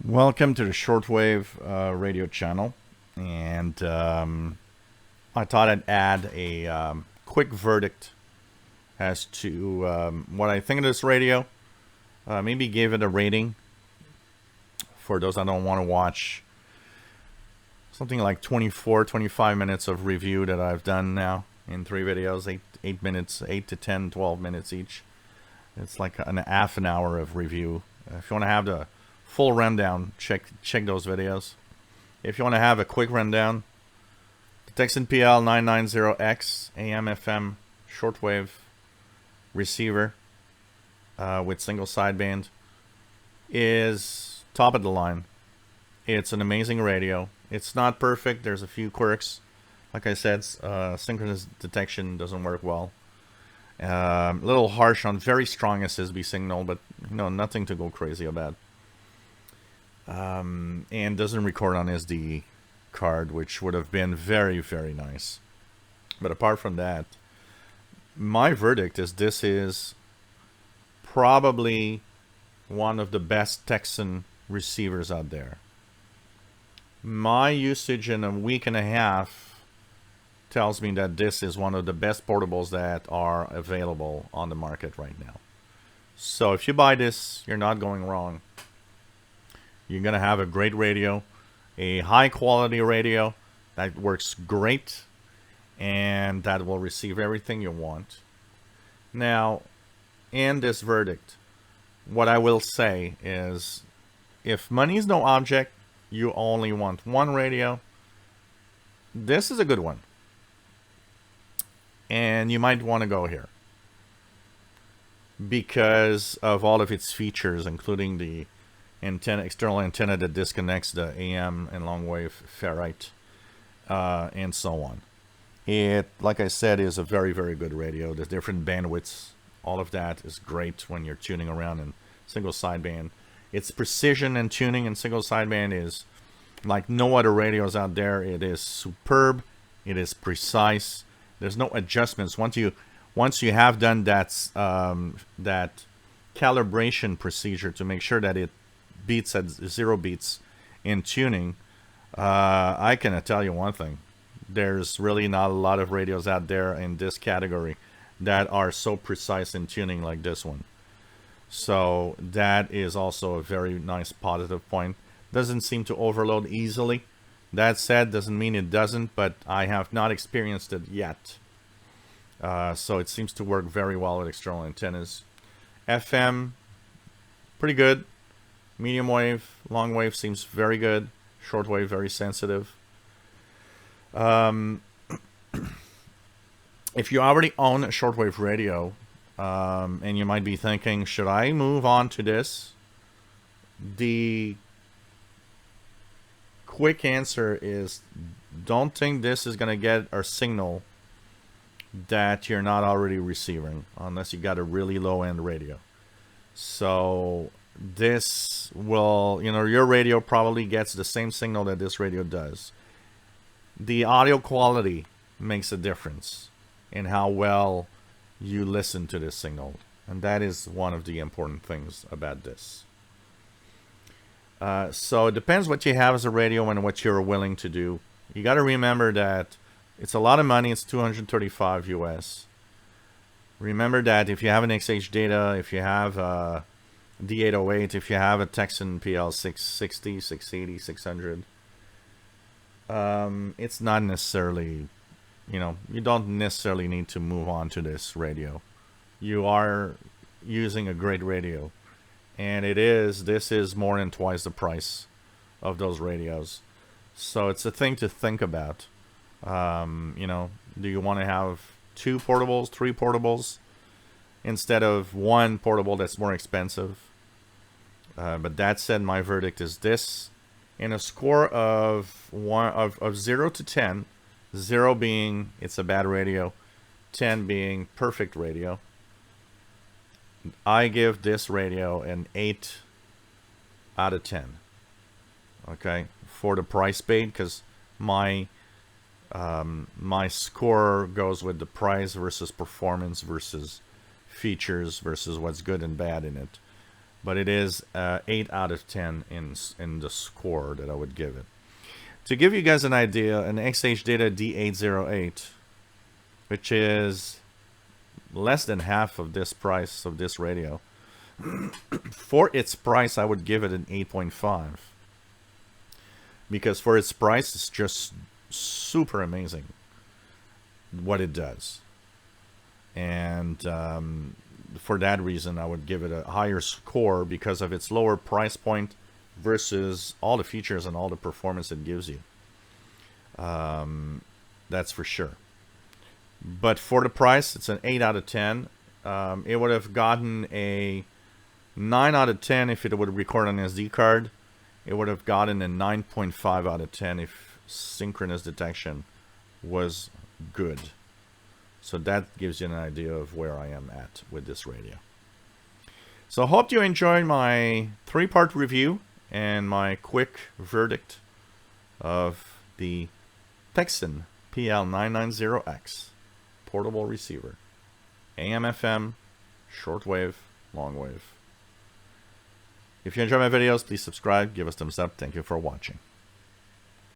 Welcome to the shortwave radio channel, and I thought I'd add a quick verdict as to what I think of this radio. Maybe give it a rating for those that don't want to watch something like 24, 25 minutes of review that I've done now in 3 videos, 8 minutes, 8 to 10, 12 minutes each. It's like half an hour of review. If you want to have the full rundown, check those videos. If you want to have a quick rundown, the Tecsun PL 990X AM FM shortwave receiver with single sideband is top of the line. It's an amazing radio. It's not perfect. There's a few quirks. Like I said, synchronous detection doesn't work well. A little harsh on very strong SSB signal, but nothing to go crazy about. And doesn't record on SD card, which would have been very, very nice. But apart from that, my verdict is this is probably one of the best Tecsun receivers out there. My usage in a week and a half tells me that this is one of the best portables that are available on the market right now. So if you buy this, you're not going wrong. You're going to have a great radio, a high quality radio that works great and that will receive everything you want. Now, in this verdict, what I will say is if money is no object, you only want one radio, this is a good one. And you might want to go here because of all of its features, including the external antenna that disconnects the AM and long wave ferrite, and so on. It, like I said, is a very, very good radio. There's different bandwidths. All of that is great when you're tuning around in single sideband. Its precision and tuning in single sideband is like no other radios out there. It is superb. It is precise. There's no adjustments. Once you have done that calibration procedure to make sure that it beats at 0 beats in tuning, I can tell you one thing. There's really not a lot of radios out there in this category that are so precise in tuning like this one. So that is also a very nice positive point. Doesn't seem to overload easily. That said, doesn't mean it doesn't, but I have not experienced it yet. So it seems to work very well with external antennas. FM, pretty good. Medium wave, long wave seems very good. Short wave, very sensitive. If you already own a shortwave radio, and you might be thinking, should I move on to this? The quick answer is don't think this is going to get a signal that you're not already receiving unless you got a really low-end radio. So this will, your radio probably gets the same signal that this radio does. The audio quality makes a difference in how well you listen to this signal, and that is one of the important things about this. So it depends what you have as a radio and what you're willing to do. You got to remember that it's a lot of money. It's $235 US. Remember that if you have an XH data, if you have a D808, if you have a Tecsun PL 660, 680, 600, it's not necessarily, you don't necessarily need to move on to this radio. You are using a great radio. And this is more than twice the price of those radios. So it's a thing to think about. Do you want to have 2 portables, 3 portables, instead of 1 portable that's more expensive? But that said, my verdict is this. In a score of 0 to 10, 0 being it's a bad radio, 10 being perfect radio, I give this radio an 8 out of 10. Okay, for the price paid, because my score goes with the price versus performance versus features versus what's good and bad in it. but it is 8 out of 10 in the score that I would give it. To give you guys an idea, an XH Data D808, which is less than half of this price of this radio, for its price, I would give it an 8.5. Because for its price, it's just super amazing what it does. And for that reason, I would give it a higher score because of its lower price point versus all the features and all the performance it gives you. That's for sure. But for the price, it's an 8 out of 10. It would have gotten a 9 out of 10 if it would record on an SD card. It would have gotten a 9.5 out of 10 if synchronous detection was good. So that gives you an idea of where I am at with this radio. So I hope you enjoyed my 3-part review and my quick verdict of the Tecsun PL 990X portable receiver. AM, FM, shortwave, longwave. If you enjoy my videos, please subscribe, give us a thumbs up. Thank you for watching.